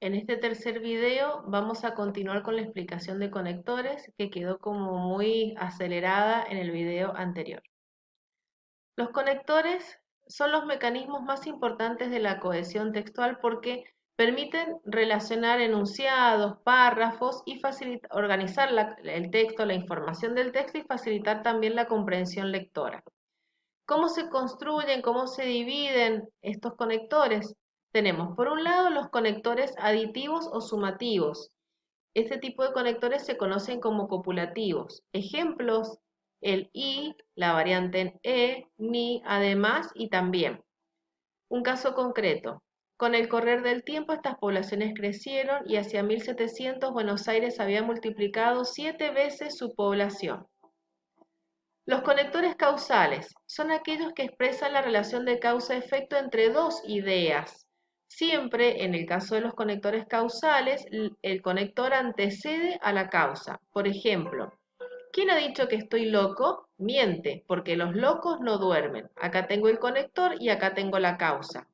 En este tercer video vamos a continuar con la explicación de conectores que quedó como muy acelerada en el video anterior. Los conectores son los mecanismos más importantes de la cohesión textual porque permiten relacionar enunciados, párrafos y organizar el texto, la información del texto y facilitar también la comprensión lectora. ¿Cómo se construyen, cómo se dividen estos conectores? Tenemos por un lado los conectores aditivos o sumativos. Este tipo de conectores se conocen como copulativos. Ejemplos, el y, la variante en ni, además y también. Un caso concreto. Con el correr del tiempo estas poblaciones crecieron y hacia 1700 Buenos Aires había multiplicado 7 veces su población. Los conectores causales son aquellos que expresan la relación de causa-efecto entre dos ideas. Siempre, en el caso de los conectores causales, el conector antecede a la causa. Por ejemplo, ¿quién ha dicho que estoy loco? Miente, porque los locos no duermen. Acá tengo el conector y acá tengo la causa.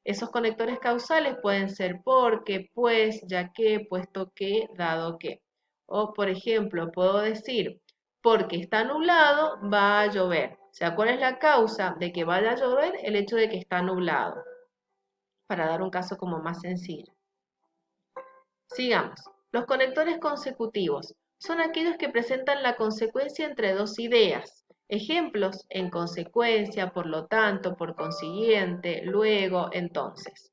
Esos conectores causales pueden ser porque, pues, ya que, puesto que, dado que. O, por ejemplo, puedo decir, porque está nublado, va a llover. O sea, ¿cuál es la causa de que vaya a llover? El hecho de que está nublado, para dar un caso como más sencillo. Sigamos. Los conectores consecutivos son aquellos que presentan la consecuencia entre dos ideas. Ejemplos, en consecuencia, por lo tanto, por consiguiente, luego, entonces.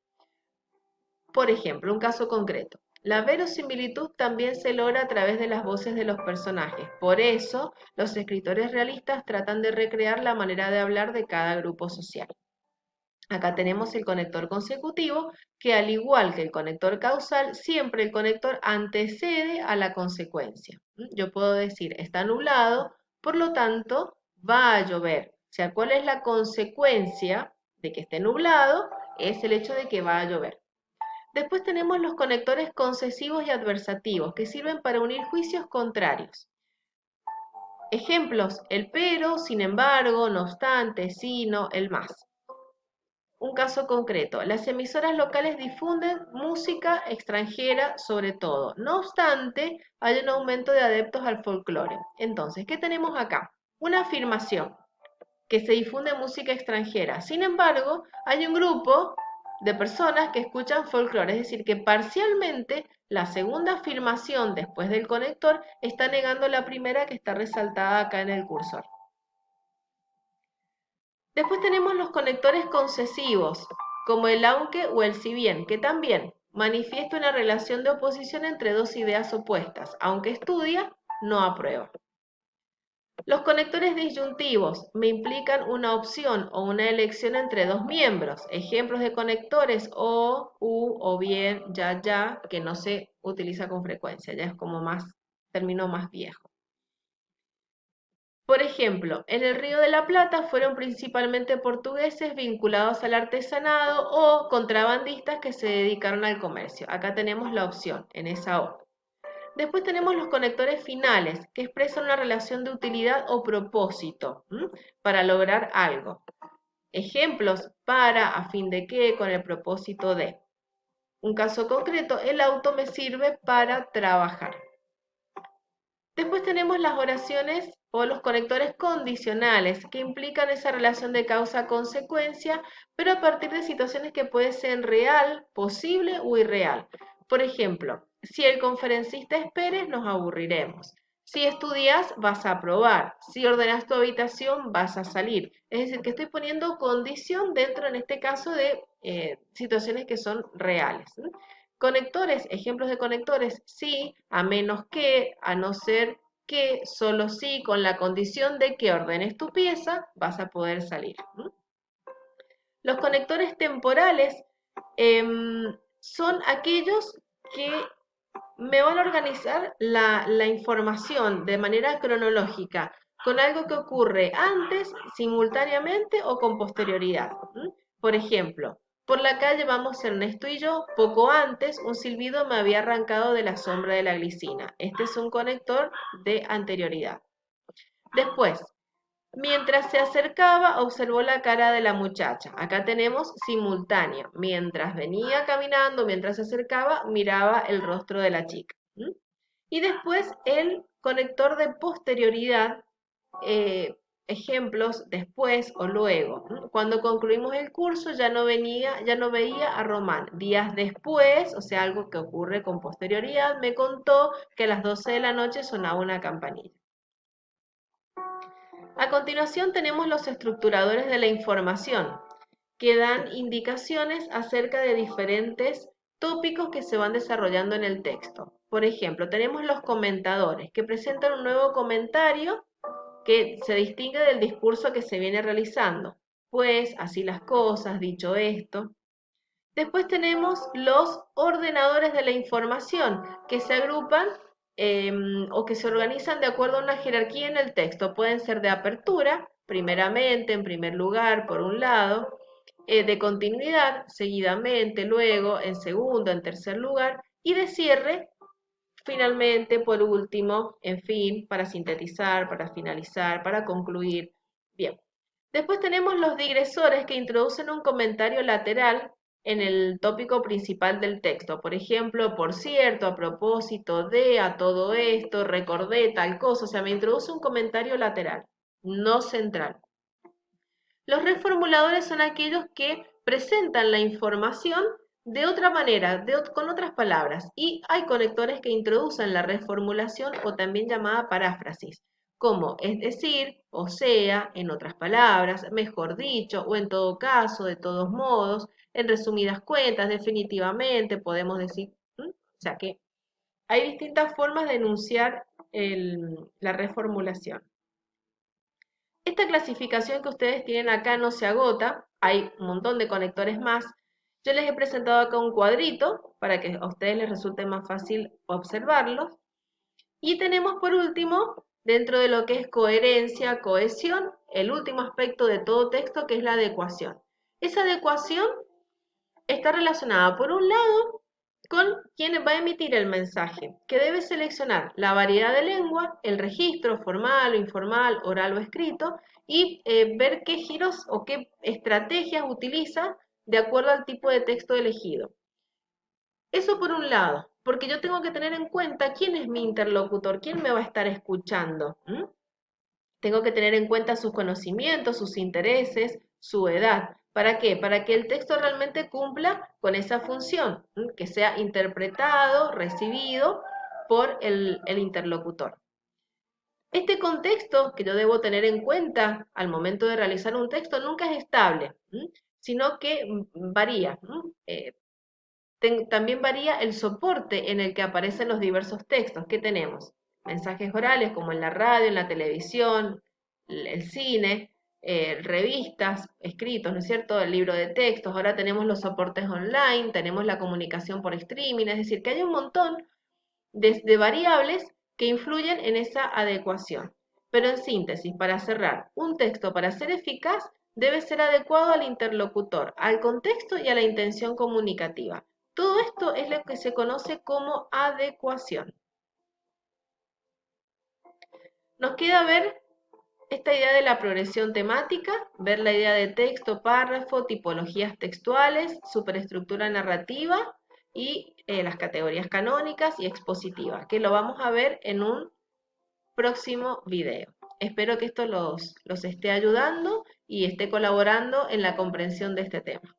Por ejemplo, un caso concreto. La verosimilitud también se logra a través de las voces de los personajes. Por eso, los escritores realistas tratan de recrear la manera de hablar de cada grupo social. Acá tenemos el conector consecutivo, que al igual que el conector causal, siempre el conector antecede a la consecuencia. Yo puedo decir, está nublado, por lo tanto, va a llover. O sea, ¿cuál es la consecuencia de que esté nublado? Es el hecho de que va a llover. Después tenemos los conectores concesivos y adversativos, que sirven para unir juicios contrarios. Ejemplos, el pero, sin embargo, no obstante, sino, el más. Un caso concreto, las emisoras locales difunden música extranjera sobre todo. No obstante, hay un aumento de adeptos al folclore. Entonces, ¿qué tenemos acá? Una afirmación, que se difunde música extranjera. Sin embargo, hay un grupo de personas que escuchan folclore, es decir, que parcialmente la segunda afirmación después del conector está negando la primera que está resaltada acá en el cursor. Después tenemos los conectores concesivos, como el aunque o el si bien, que también manifiesta una relación de oposición entre dos ideas opuestas. Aunque estudia, no aprueba. Los conectores disyuntivos me implican una opción o una elección entre dos miembros. Ejemplos de conectores o, u o bien, ya, que no se utiliza con frecuencia, ya es como término más viejo. Por ejemplo, en el Río de la Plata fueron principalmente portugueses vinculados al artesanado o contrabandistas que se dedicaron al comercio. Acá tenemos la opción, en esa O. Después tenemos los conectores finales, que expresan una relación de utilidad o propósito para lograr algo. Ejemplos, para, a fin de qué, con el propósito de. Un caso concreto, el auto me sirve para trabajar. Después tenemos las oraciones o los conectores condicionales, que implican esa relación de causa-consecuencia, pero a partir de situaciones que pueden ser real, posible o irreal. Por ejemplo, si el conferencista espere, nos aburriremos. Si estudias, vas a aprobar. Si ordenas tu habitación, vas a salir. Es decir, que estoy poniendo condición dentro, en este caso, de situaciones que son reales. Conectores, ejemplos de conectores, sí, a menos que, a no ser que, solo sí, con la condición de que ordenes tu pieza, vas a poder salir. Los conectores temporales son aquellos que me van a organizar la información de manera cronológica, con algo que ocurre antes, simultáneamente o con posterioridad. Por ejemplo, por la calle vamos Ernesto y yo, poco antes un silbido me había arrancado de la sombra de la glicina. Este es un conector de anterioridad. Después, Mientras se acercaba, observó la cara de la muchacha. Acá tenemos simultáneo. Mientras venía caminando, mientras se acercaba, miraba el rostro de la chica. ¿Mm? Y después el conector de posterioridad, eh, ejemplos después o luego. Cuando concluimos el curso ya no veía a Román. Días después, o sea, algo que ocurre con posterioridad, me contó que a las 12 de la noche sonaba una campanilla. A continuación tenemos los estructuradores de la información, que dan indicaciones acerca de diferentes tópicos que se van desarrollando en el texto. Por ejemplo, tenemos los comentadores, que presentan un nuevo comentario que se distingue del discurso que se viene realizando. Pues, así las cosas, dicho esto. Después tenemos los ordenadores de la información, que se agrupan o que se organizan de acuerdo a una jerarquía en el texto. Pueden ser de apertura, primeramente, en primer lugar, por un lado, de continuidad, seguidamente, luego, en segundo, en tercer lugar, y de cierre, finalmente, por último, en fin, para sintetizar, para finalizar, para concluir. Bien. Después tenemos los digresores que introducen un comentario lateral en el tópico principal del texto. Por ejemplo, por cierto, a propósito de, a todo esto, recordé tal cosa. O sea, me introduce un comentario lateral, no central. Los reformuladores son aquellos que presentan la información de otra manera, con otras palabras, y hay conectores que introducen la reformulación o también llamada paráfrasis, como es decir, o sea, en otras palabras, mejor dicho, o en todo caso, de todos modos, en resumidas cuentas, definitivamente, podemos decir, o sea que hay distintas formas de enunciar la reformulación. Esta clasificación que ustedes tienen acá no se agota, hay un montón de conectores más. Yo les he presentado acá un cuadrito para que a ustedes les resulte más fácil observarlos. Y tenemos por último, dentro de lo que es coherencia, cohesión, el último aspecto de todo texto que es la adecuación. Esa adecuación está relacionada por un lado con quien va a emitir el mensaje, que debe seleccionar la variedad de lengua, el registro formal o informal, oral o escrito, y ver qué giros o qué estrategias utiliza de acuerdo al tipo de texto elegido. Eso por un lado, porque yo tengo que tener en cuenta quién es mi interlocutor, quién me va a estar escuchando. Tengo que tener en cuenta sus conocimientos, sus intereses, su edad. ¿Para qué? Para que el texto realmente cumpla con esa función, que sea interpretado, recibido por el interlocutor. Este contexto que yo debo tener en cuenta al momento de realizar un texto nunca es estable, sino que varía. También varía el soporte en el que aparecen los diversos textos que tenemos. Mensajes orales como en la radio, en la televisión, el cine, revistas, escritos, ¿no es cierto? El libro de textos. Ahora tenemos los soportes online, tenemos la comunicación por streaming, es decir, que hay un montón de variables que influyen en esa adecuación. Pero en síntesis, para cerrar, un texto para ser eficaz debe ser adecuado al interlocutor, al contexto y a la intención comunicativa. Todo esto es lo que se conoce como adecuación. Nos queda ver esta idea de la progresión temática, ver la idea de texto, párrafo, tipologías textuales, superestructura narrativa y las categorías canónicas y expositivas, que lo vamos a ver en un próximo video. Espero que esto los esté ayudando y esté colaborando en la comprensión de este tema.